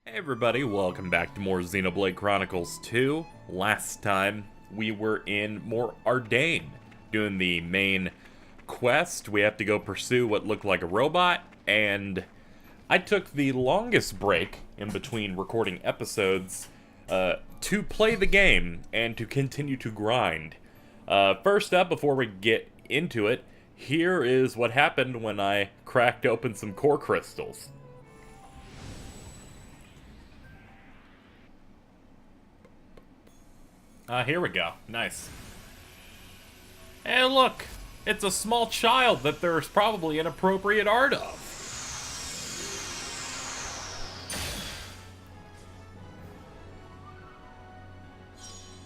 Hey everybody, welcome back to more Xenoblade Chronicles 2. Last time, we were in more Ardain, doing the main quest. We have to go pursue what looked like a robot, and I took the longest break in between recording episodes to play the game and to continue to grind. First up, before we get into it, here is what happened when I cracked open some core crystals. Here we go. Nice. Hey, look! It's a small child that there's probably inappropriate art of.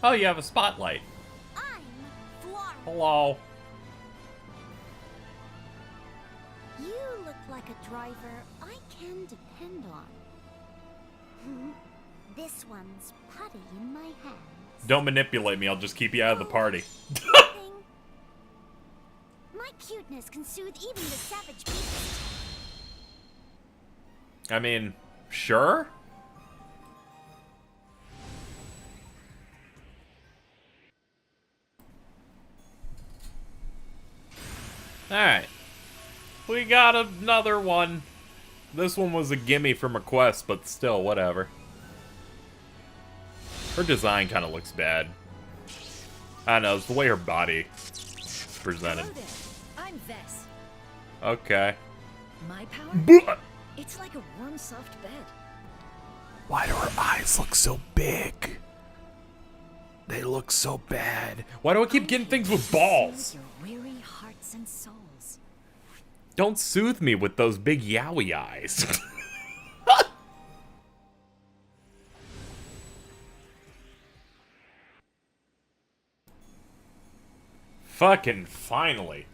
Oh, you have a spotlight. I'm Flora. Hello. You look like a driver I can depend on. This one's putty in my hands. Don't manipulate me, I'll just keep you out of the party. Nothing. My cuteness can soothe even the savage beast. I mean, sure? Alright. We got another one. This one was a gimme from a quest, but still, whatever. Her design kind of looks bad. I don't know, it's the way her body is presented. Hello there. I'm Vess. Okay. My power? It's like a warm, soft bed. Why do her eyes look so big? They look so bad. Why do I keep getting things with balls? Your weary hearts and souls. Don't soothe me with those big yowie eyes. Fucking finally.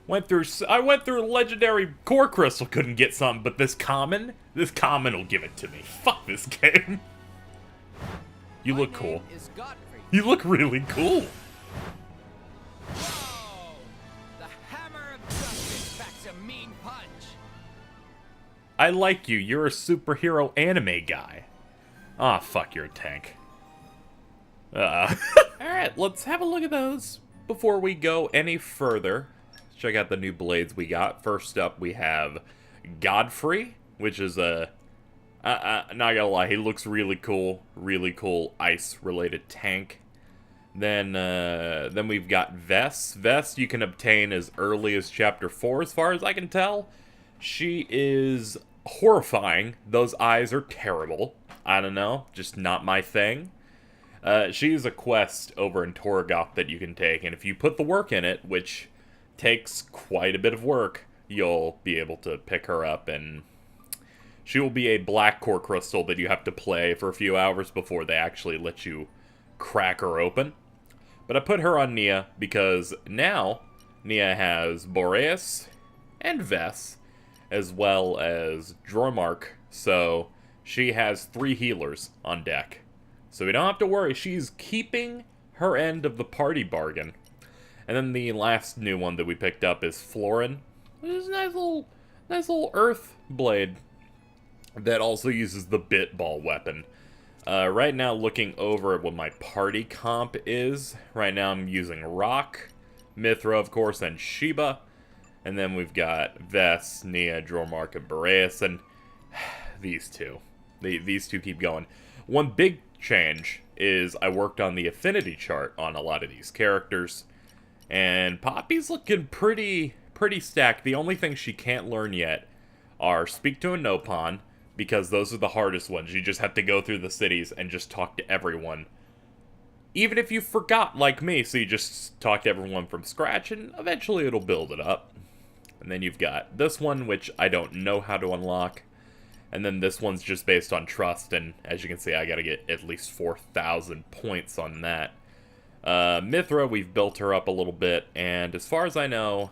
I went through legendary core crystal, couldn't get something, but this common will give it to me. Fuck this game. You look cool. You look really cool. Whoa! The hammer of justice packs a mean punch. I like you. You're a superhero anime guy. Ah, fuck, you're a tank. Alright, let's have a look at those before we go any further. Let's check out the new blades we got. First up, we have Godfrey, which is a... not gonna lie, he looks really cool ice-related tank. Then we've got Vess. Vess you can obtain as early as Chapter 4, as far as I can tell. She is horrifying. Those eyes are terrible. I don't know, just not my thing. She's a quest over in Torah that you can take, and if you put the work in it, which takes quite a bit of work, you'll be able to pick her up, and she will be a black core crystal that you have to play for a few hours before they actually let you crack her open. But I put her on Nia because now Nia has Boreas and Vess, as well as Dromark, so she has 3 healers on deck. So we don't have to worry, she's keeping her end of the party bargain. And then the last new one that we picked up is Florin, which is a nice little earth blade that also uses the bit ball weapon. Right now, looking over at what my party comp is, right now I'm using Rock, Mithra, of course, and Sheba. And then we've got Vess, Nia, Dromark, and Boreas, and these two. These two keep going. One big change is I worked on the affinity chart on a lot of these characters, and Poppy's looking pretty stacked. The only thing she can't learn yet are Speak to a Nopon, because those are the hardest ones. You just have to go through the cities and just talk to everyone. Even if you forgot, like me, so you just talk to everyone from scratch, and eventually it'll build it up. And then you've got this one, which I don't know how to unlock. And then this one's just based on trust, and as you can see, I gotta get at least 4,000 points on that. Mithra, we've built her up a little bit, and as far as I know,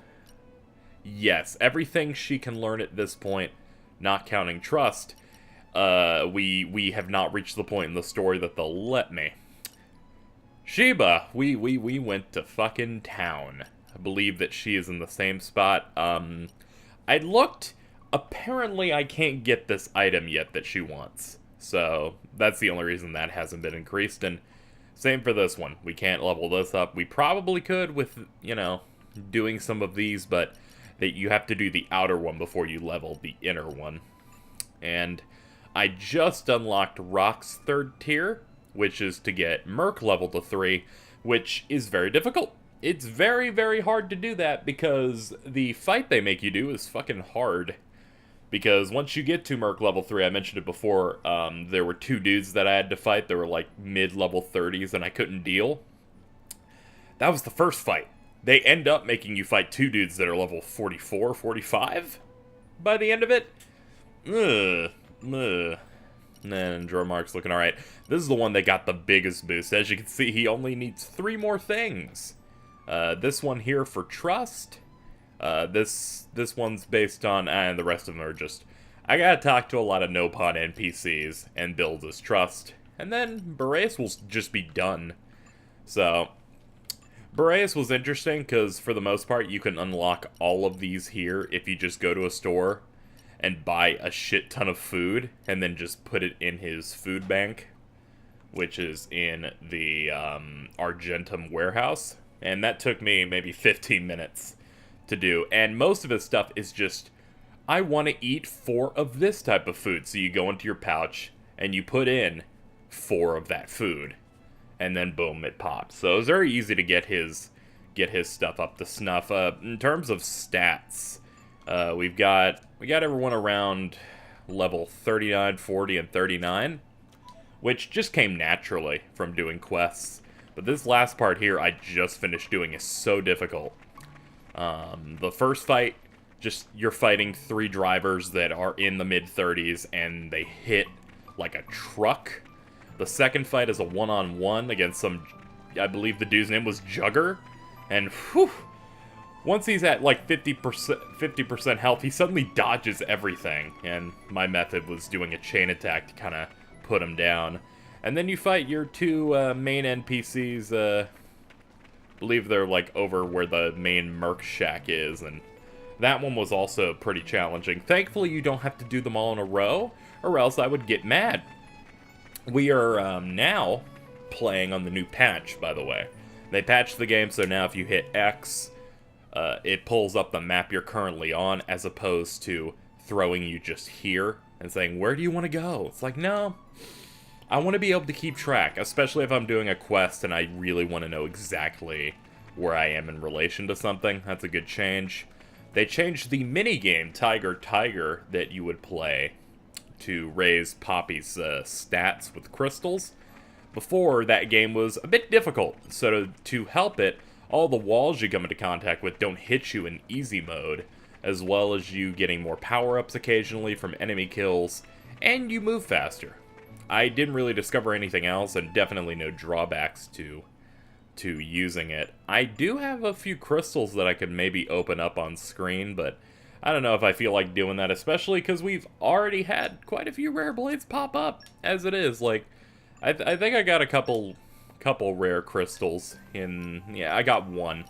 yes, everything she can learn at this point, not counting trust, we have not reached the point in the story that they'll let me. Sheba, we went to fucking town. I believe that she is in the same spot. I looked... Apparently, I can't get this item yet that she wants. So that's the only reason that hasn't been increased. And same for this one. We can't level this up. We probably could with, you know, doing some of these, but that you have to do the outer one before you level the inner one. And I just unlocked Rock's 3rd tier, which is to get Merc level to 3, which is very difficult. It's very, very hard to do that because the fight they make you do is fucking hard. Because once you get to Merc level 3, I mentioned it before, there were 2 dudes that I had to fight that were like mid-level 30s and I couldn't deal. That was the first fight. They end up making you fight 2 dudes that are level 44, 45 by the end of it. And Dromark's looking alright. This is the one that got the biggest boost. As you can see, he only needs 3 more things. This one here for trust. This one's based on, and the rest of them are just, I gotta talk to a lot of no-pawn NPCs and build his trust. And then Boreas will just be done. So, Boreas was interesting because for the most part you can unlock all of these here if you just go to a store and buy a shit ton of food and then just put it in his food bank, which is in the Argentum warehouse. And that took me maybe 15 minutes to do. And most of his stuff is just, I want to eat 4 of this type of food. So you go into your pouch and you put in 4 of that food. And then boom, it pops. So it was very easy to get his stuff up to snuff. In terms of stats, we got everyone around level 39, 40, and 39, which just came naturally from doing quests. But this last part here I just finished doing is so difficult. The first fight, just you're fighting 3 drivers that are in the mid-30s and they hit like a truck. The second fight is a one-on-one against some, I believe the dude's name was Jugger. And whew, once he's at like 50% health, he suddenly dodges everything. And my method was doing a chain attack to kind of put him down. And then you fight your 2 main NPCs, I believe they're like over where the main Merc Shack is. And that one was also pretty challenging. Thankfully, you don't have to do them all in a row, or else I would get mad. We are now playing on the new patch, by the way. They patched the game, so now if you hit X, it pulls up the map you're currently on, as opposed to throwing you just here and saying, where do you want to go? It's like, no, I want to be able to keep track, especially if I'm doing a quest and I really want to know exactly where I am in relation to something. That's a good change. They changed the minigame, Tiger Tiger, that you would play to raise Poppy's stats with crystals. Before, that game was a bit difficult, so to help it, all the walls you come into contact with don't hit you in easy mode, as well as you getting more power-ups occasionally from enemy kills, and you move faster. I didn't really discover anything else, and definitely no drawbacks to using it. I do have a few crystals that I could maybe open up on screen, but I don't know if I feel like doing that, especially because we've already had quite a few rare blades pop up, as it is. Like, I think I got a couple rare crystals in, yeah, I got 1,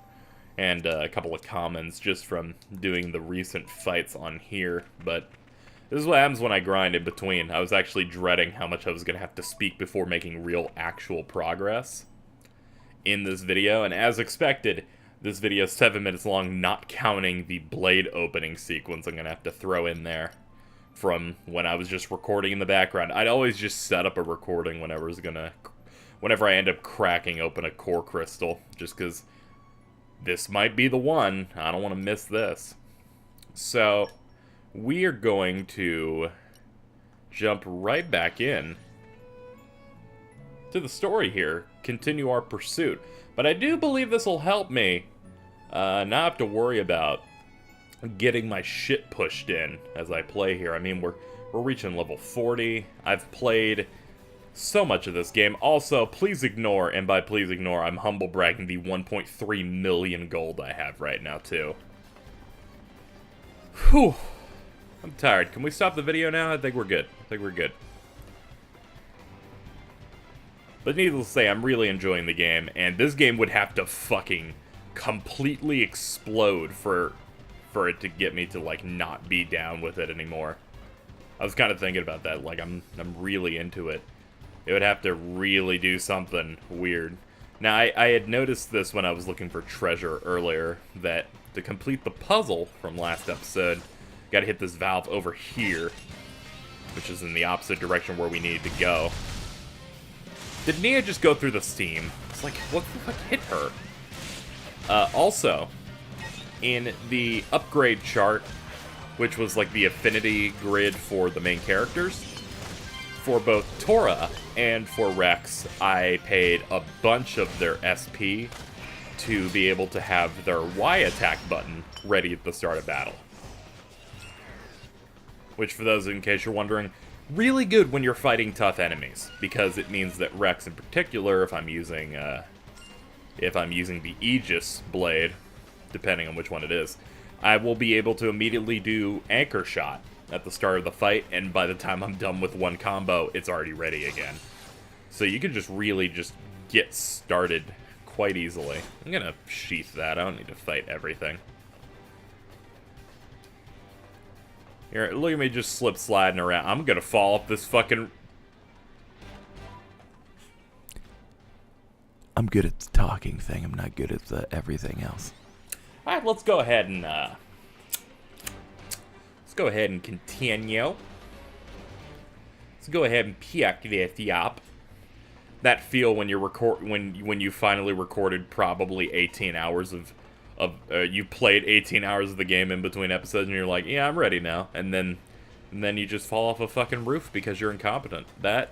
and a couple of commons just from doing the recent fights on here, but this is what happens when I grind in between. I was actually dreading how much I was going to have to speak before making real, actual progress in this video, and as expected, this video is 7 minutes long, not counting the blade opening sequence I'm going to have to throw in there from when I was just recording in the background. I'd always just set up a recording whenever I end up cracking open a core crystal, just because this might be the one. I don't want to miss this. So, we are going to jump right back in to the story here, continue our pursuit. But I do believe this will help me not have to worry about getting my shit pushed in as I play here. I mean, we're reaching level 40. I've played so much of this game. Also, please ignore, and by please ignore, I'm humble bragging the 1.3 million gold I have right now, too. Whew. I'm tired. Can we stop the video now? I think we're good. But needless to say, I'm really enjoying the game, and this game would have to fucking completely explode for it to get me to, like, not be down with it anymore. I was kind of thinking about that. Like, I'm really into it. It would have to really do something weird. Now, I had noticed this when I was looking for treasure earlier, that to complete the puzzle from last episode, gotta hit this valve over here, which is in the opposite direction where we needed to go. Did Nia just go through the steam? It's like, what the fuck hit her? Also, in the upgrade chart, which was like the affinity grid for the main characters, for both Torah and for Rex, I paid a bunch of their SP to be able to have their Y attack button ready at the start of battle. Which, for those in case you're wondering, really good when you're fighting tough enemies, because it means that Rex in particular, if I'm using the Aegis blade, depending on which one it is, I will be able to immediately do Anchor Shot at the start of the fight, and by the time I'm done with one combo, it's already ready again. So you can just really just get started quite easily. I'm gonna sheath that. I don't need to fight everything. Here, look at me just slip sliding around. I'm gonna fall off this fucking... I'm good at the talking thing. I'm not good at the everything else. Alright, let's go ahead and continue. Let's go ahead and pick this up. That feel when you when you finally recorded probably 18 hours of you played 18 hours of the game in between episodes and you're like, yeah, I'm ready now, and then you just fall off a fucking roof because you're incompetent. That's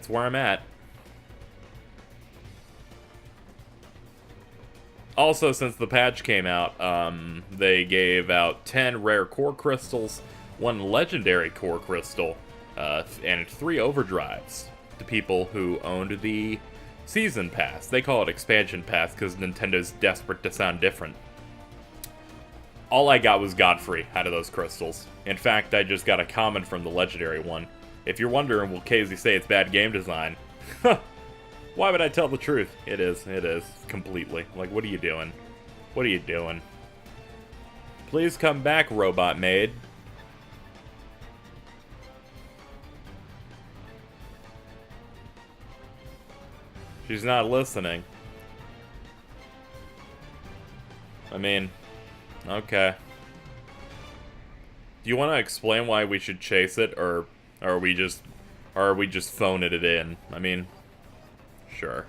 where I'm at. Also, since the patch came out, they gave out 10 rare core crystals, 1 legendary core crystal, and 3 overdrives to people who owned the Season Pass. They call it Expansion Pass because Nintendo's desperate to sound different. All I got was Godfrey out of those crystals. In fact, I just got a comment from the legendary one. If you're wondering, will KZ say it's bad game design? Why would I tell the truth? It is, completely. Like, what are you doing? What are you doing? Please come back, robot maid. She's not listening. I mean, okay. Do you want to explain why we should chase it, or are we just phoning it in? I mean, sure.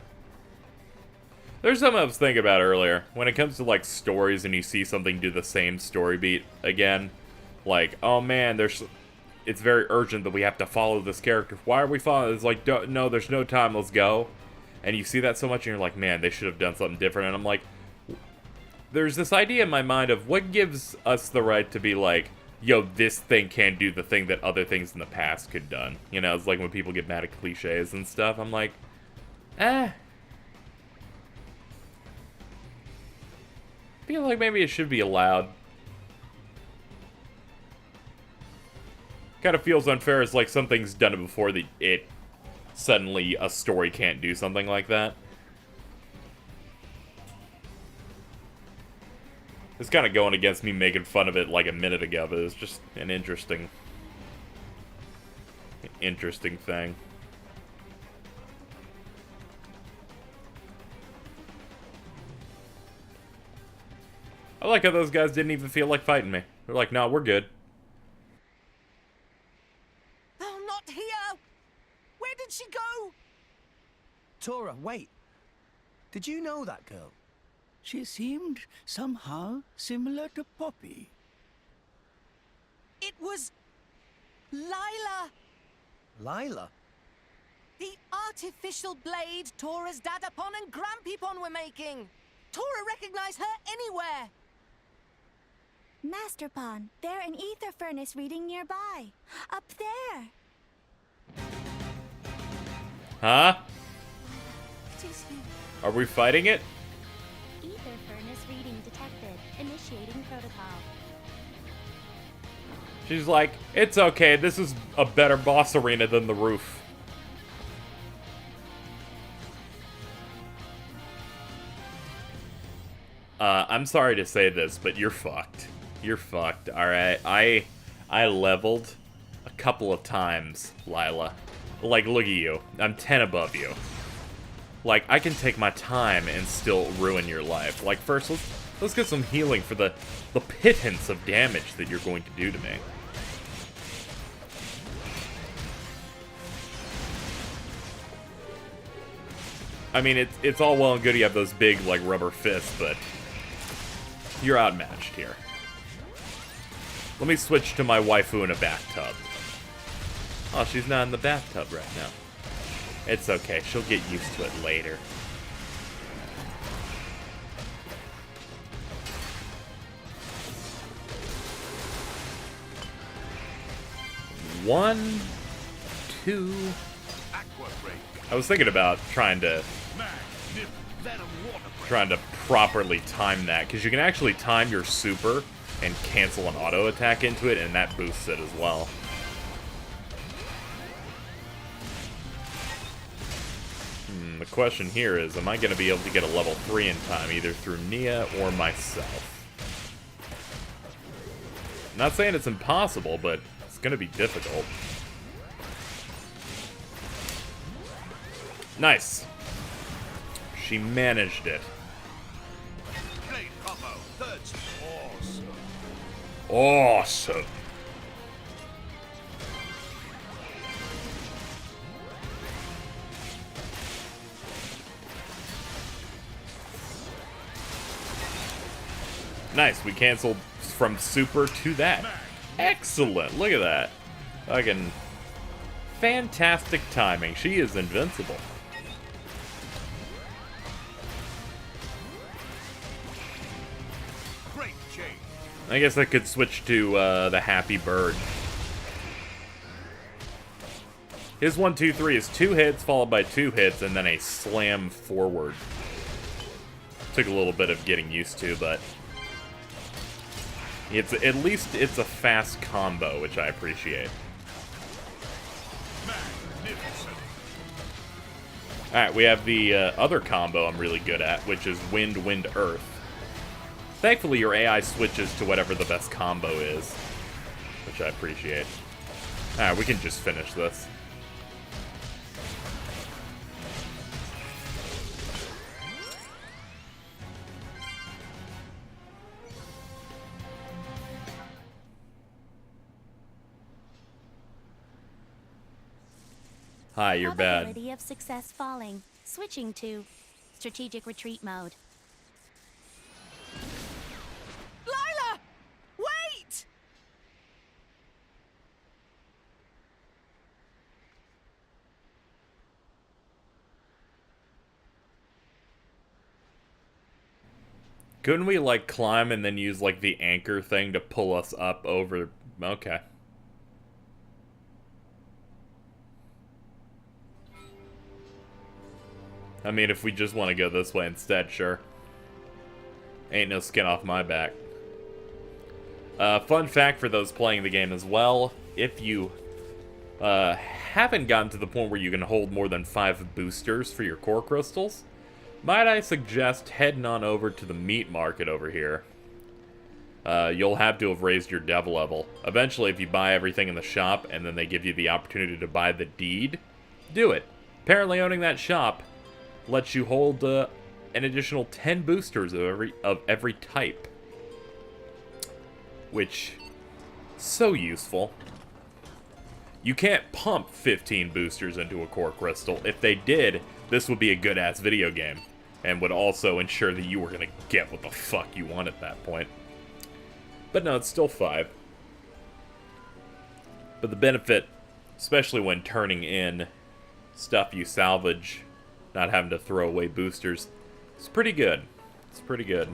There's something I was thinking about earlier. When it comes to, like, stories and you see something do the same story beat again, like, oh man, it's very urgent that we have to follow this character. Why are we following? It's like, no, there's no time, let's go. And you see that so much and you're like, man, they should have done something different. And I'm like, there's this idea in my mind of what gives us the right to be like, yo, this thing can't do the thing that other things in the past could done. You know, it's like when people get mad at cliches and stuff. I'm like, feel like maybe it should be allowed. Kind of feels unfair. It's like something's done it before it suddenly a story can't do something like that. It's kind of going against me making fun of it like a minute ago, but it's just an interesting thing. I like how those guys didn't even feel like fighting me. They're like, no, we're good. Oh, not here! Where did she go? Torah, wait. Did you know that girl? She seemed somehow similar to Poppy. It was Lila, Lila? the artificial blade Torah's Dadapon and Grampypon were making. Torah recognized her anywhere. Master Pawn, they're an ether furnace reading nearby. Up there. Huh? It is you. Are we fighting it? Ether furnace reading detected. Initiating protocol. She's like, it's okay, this is a better boss arena than the roof. I'm sorry to say this, but you're fucked. You're fucked. Alright, I leveled a couple of times, Lila. Like, look at you. I'm 10 above you. Like, I can take my time and still ruin your life. Like, first, let's get some healing for the pittance of damage that you're going to do to me. I mean, it's all well and good you have those big, like, rubber fists, but you're outmatched here. Let me switch to my waifu in a bathtub. Oh, she's not in the bathtub right now. It's okay, she'll get used to it later. One, two... I was thinking about trying to properly time that, because you can actually time your super and cancel an auto attack into it, and that boosts it as well. The question here is, am I going to be able to get a level 3 in time, either through Nia or myself? I'm not saying it's impossible, but it's going to be difficult. Nice. She managed it. Awesome. Nice, we canceled from super to that. Excellent, look at that. Fucking fantastic timing. She is invincible. I guess I could switch to the Happy Bird. His 1, 2, 3 is 2 hits, followed by 2 hits, and then a slam forward. Took a little bit of getting used to, but at least it's a fast combo, which I appreciate. Alright, we have the other combo I'm really good at, which is Wind, Wind, Earth. Thankfully, your AI switches to whatever the best combo is, which I appreciate. Alright, we can just finish this. Hi, you're bad. Probability of success falling. Switching to strategic retreat mode. Lila! Wait! Couldn't we, like, climb and then use, like, the anchor thing to pull us up over... Okay. I mean, if we just want to go this way instead, sure. Ain't no skin off my back. Fun fact for those playing the game as well, if you haven't gotten to the point where you can hold more than 5 boosters for your core crystals, might I suggest heading on over to the meat market over here. You'll have to have raised your dev level. Eventually, if you buy everything in the shop and then they give you the opportunity to buy the deed, do it. Apparently owning that shop lets you hold an additional 10 boosters of every type. Which, so useful. You can't pump 15 boosters into a core crystal. If they did, this would be a good-ass video game. And would also ensure that you were going to get what the fuck you want at that point. But no, it's still 5. But the benefit, especially when turning in stuff you salvage, not having to throw away boosters, it's pretty good. It's pretty good.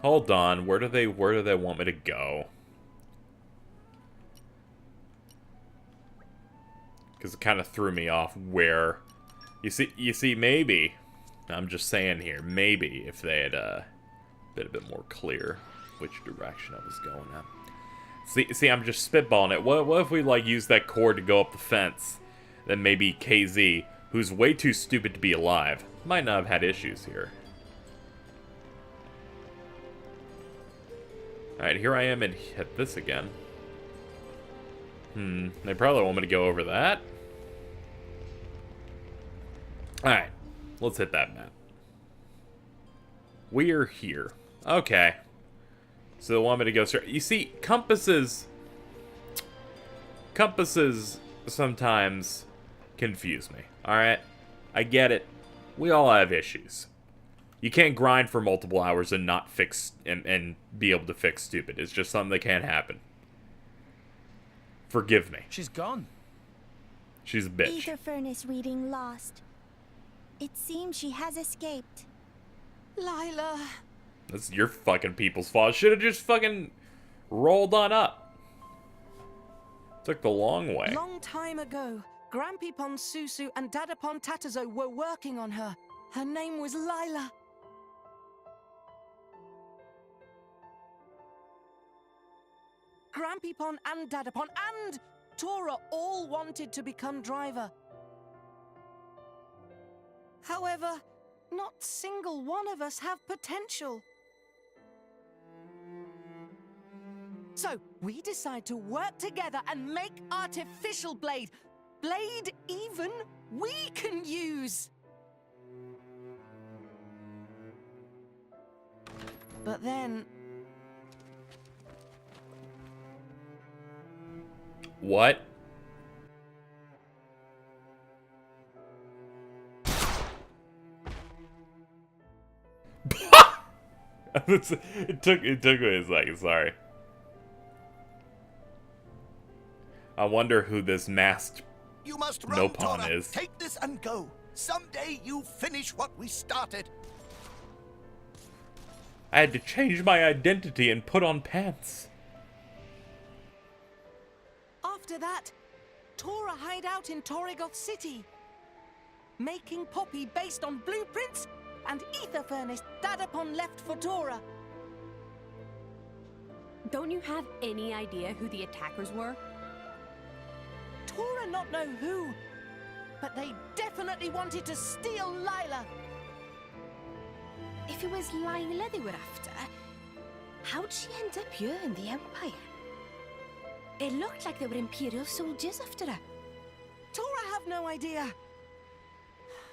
Hold on, where do they want me to go? Because it kind of threw me off where... You see, maybe, I'm just saying here, maybe if they had been a bit more clear which direction I was going at. See, I'm just spitballing it. What if we, like, use that cord to go up the fence? Then maybe KZ, who's way too stupid to be alive, might not have had issues here. Alright, here I am and hit this again. They probably want me to go over that. Alright, let's hit that map. We're here. Okay. So they want me to go straight. You see, compasses sometimes confuse me. Alright? I get it. We all have issues. You can't grind for multiple hours and not fix and be able to fix stupid. It's just something that can't happen. Forgive me. She's gone. She's a bitch. Ether furnace reading lost. It seems she has escaped. Lila. That's your fucking people's fault. Should have just fucking rolled on up. Took the long way. Long time ago, Grampypon Susu and Dadapon Tatazo were working on her. Her name was Lila. Grampypon and Dadapon and Torah all wanted to become driver. However, not single one of us have potential. So, we decide to work together and make artificial blade. Blade even we can use. But then... What? it took me a second, sorry. I wonder who this masked You must run, Nopon Torah. is. Take this and go. Someday you finish what we started. I had to change my identity and put on pants. After that, Torah hide out in Torrigoth City, making Poppy based on blueprints and ether furnace Dadapon left for Torah. Don't you have any idea who the attackers were? Torah not know who, but they definitely wanted to steal Lila. If it was Lila they were after, how'd she end up here in the Empire? It looked like they were Imperial soldiers after her. Torah have no idea.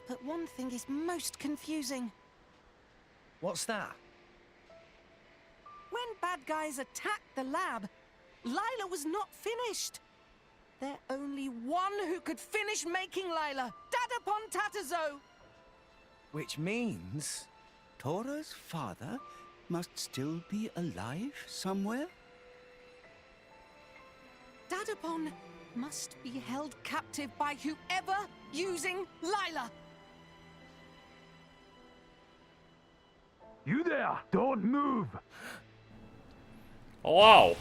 But one thing is most confusing. What's that? When bad guys attacked the lab, Lila was not finished. There's only one who could finish making Lila, Dadapon Tatazo. Which means Torah's father must still be alive somewhere? Dadapon must be held captive by whoever using Lila. You there! Don't move! Hello.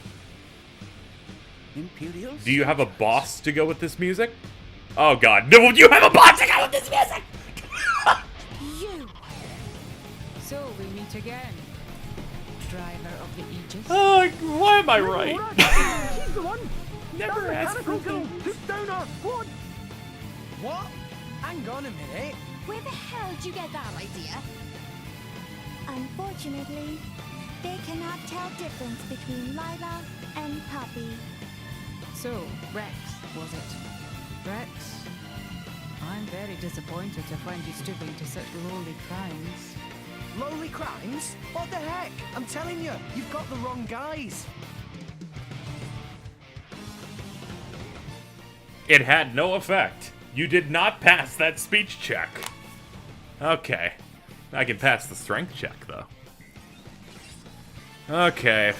Imperial? Do you have a boss to go with this music? Oh god, no, you have a boss to go with this music! You! So we meet again, driver of the Aegis. Oh, why am I right? He's the one! Never asked for things. Took down our squad! What? Hang on a minute. Where the hell did you get that idea? Unfortunately, they cannot tell difference between Lila and Poppy. So, Rex, was it? Rex? I'm very disappointed to find you stooping to such lowly crimes. Lowly crimes? What the heck? I'm telling you, you've got the wrong guys. It had no effect. You did not pass that speech check. Okay. I can pass the strength check, though. Okay.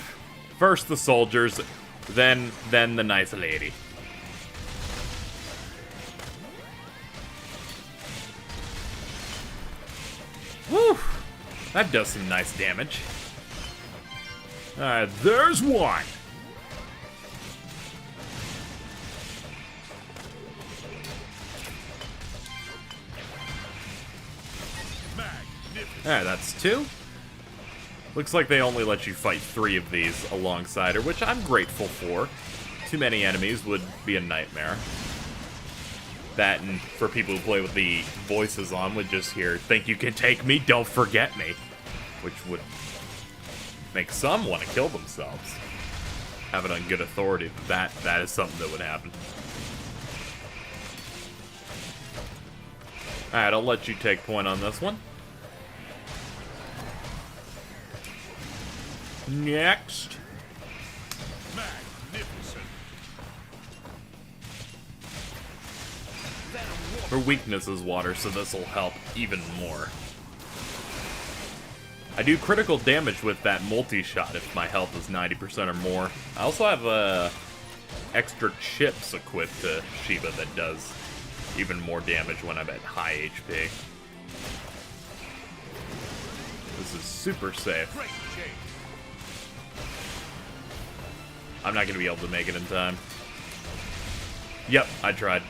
First the soldiers, then the nice lady. Woo! That does some nice damage. Alright, there's one! Alright, that's 2. Looks like they only let you fight 3 of these alongside her, which I'm grateful for. Too many enemies would be a nightmare. That, and for people who play with the voices on, would just hear, "Think you can take me? Don't forget me." Which would make some want to kill themselves. Have it on good authority that that is something that would happen. Alright, I'll let you take point on this one. Next. Magnificent. Her weakness is water, so this will help even more. I do critical damage with that multi-shot if my health is 90% or more. I also have extra chips equipped to Shiva that does even more damage when I'm at high HP. This is super safe. Great game. I'm not going to be able to make it in time. Yep, I tried.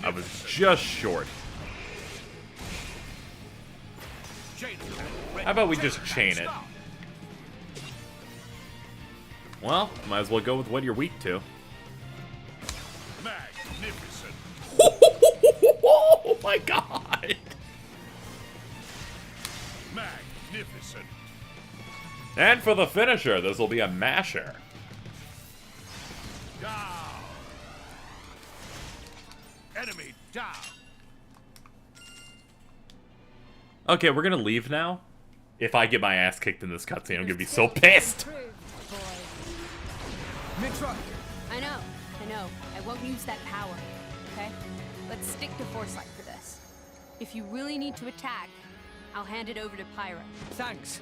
I was just short. How about we just chain it? Well, might as well go with what you're weak to. Magnificent. Oh my god! Magnificent. And for the finisher, this will be a masher. Down. Enemy down. Okay, we're gonna leave now. If I get my ass kicked in this cutscene, I'm gonna be so pissed. Mitra! I know. I won't use that power, okay? Let's stick to foresight for this. If you really need to attack, I'll hand it over to Pyra. Thanks.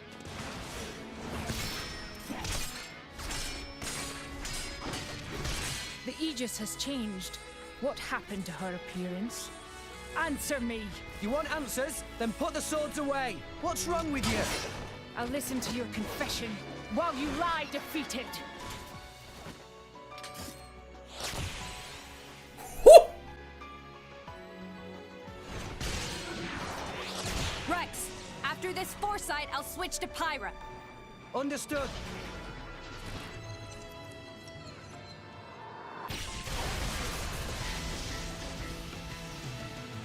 The Aegis has changed. What happened to her appearance? Answer me! You want answers? Then put the swords away. What's wrong with you? I'll listen to your confession while you lie defeated. Rex, after this foresight, I'll switch to Pyra. Understood.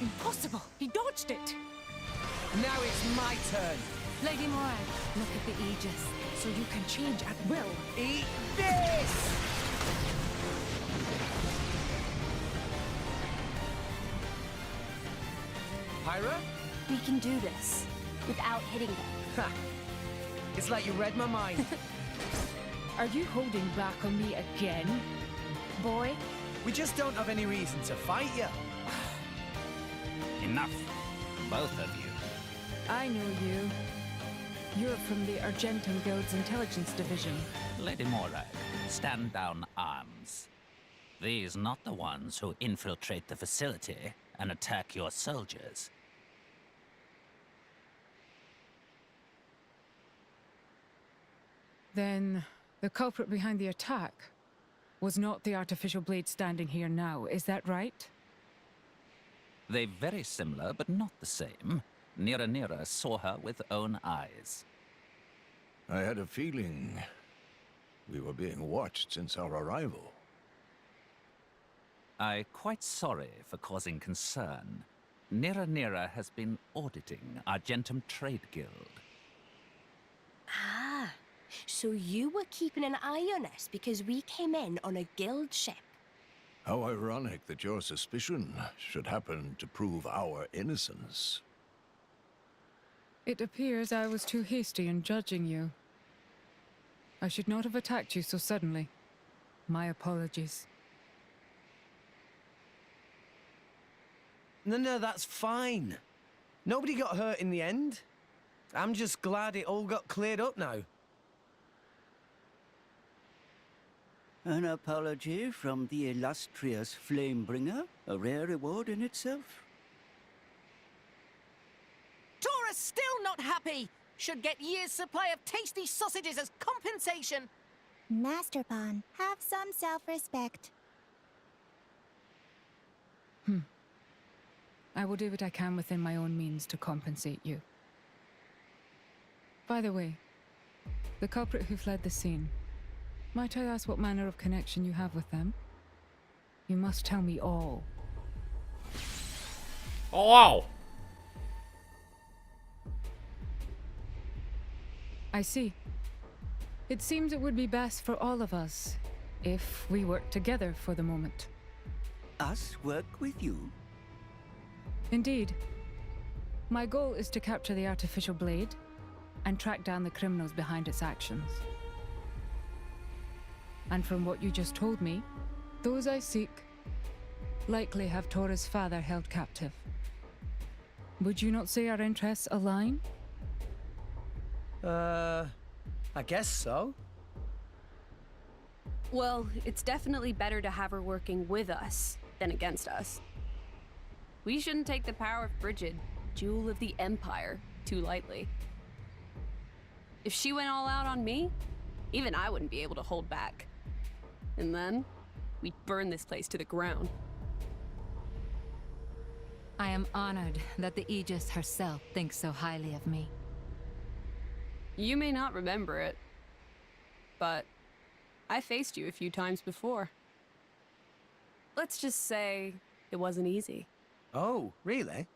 Impossible! He dodged it! Now it's my turn. Lady Moran, look at the Aegis, so you can change at will. Eat this! Pyra? We can do this without hitting them. Ha! It's like you read my mind. Are you holding back on me again, boy? We just don't have any reason to fight you. Enough, both of you. I know you. You're from the Argentum Guild's intelligence division. Lady Morag, stand down arms. These not the ones who infiltrate the facility and attack your soldiers. Then the culprit behind the attack was not the artificial blade standing here now, is that right? They very similar, but not the same. Nira saw her with own eyes. I had a feeling we were being watched since our arrival. I'm quite sorry for causing concern. Nira has been auditing Argentum Trade Guild. Ah, so you were keeping an eye on us because we came in on a guild ship. How ironic that your suspicion should happen to prove our innocence. It appears I was too hasty in judging you. I should not have attacked you so suddenly. My apologies. No, that's fine. Nobody got hurt in the end. I'm just glad it all got cleared up now. An apology from the illustrious Flamebringer, a rare reward in itself. Torah's still not happy! Should get years' supply of tasty sausages as compensation! Master Pawn, have some self-respect. I will do what I can within my own means to compensate you. By the way, the culprit who fled the scene, might I ask what manner of connection you have with them? You must tell me all. Oh, wow. I see. It seems it would be best for all of us if we work together for the moment. Us work with you? Indeed. My goal is to capture the artificial blade and track down the criminals behind its actions. And from what you just told me, those I seek likely have Torah's father held captive. Would you not say our interests align? I guess so. Well, it's definitely better to have her working with us than against us. We shouldn't take the power of Brigid, jewel of the Empire, too lightly. If she went all out on me, even I wouldn't be able to hold back. And then, we'd burn this place to the ground. I am honored that the Aegis herself thinks so highly of me. You may not remember it, but I faced you a few times before. Let's just say it wasn't easy. Oh, really?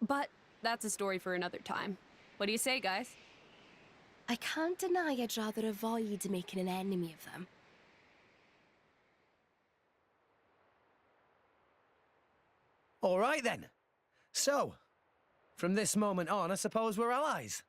But that's a story for another time. What do you say, guys? I can't deny I'd rather avoid making an enemy of them. All right then. So, from this moment on, I suppose we're allies.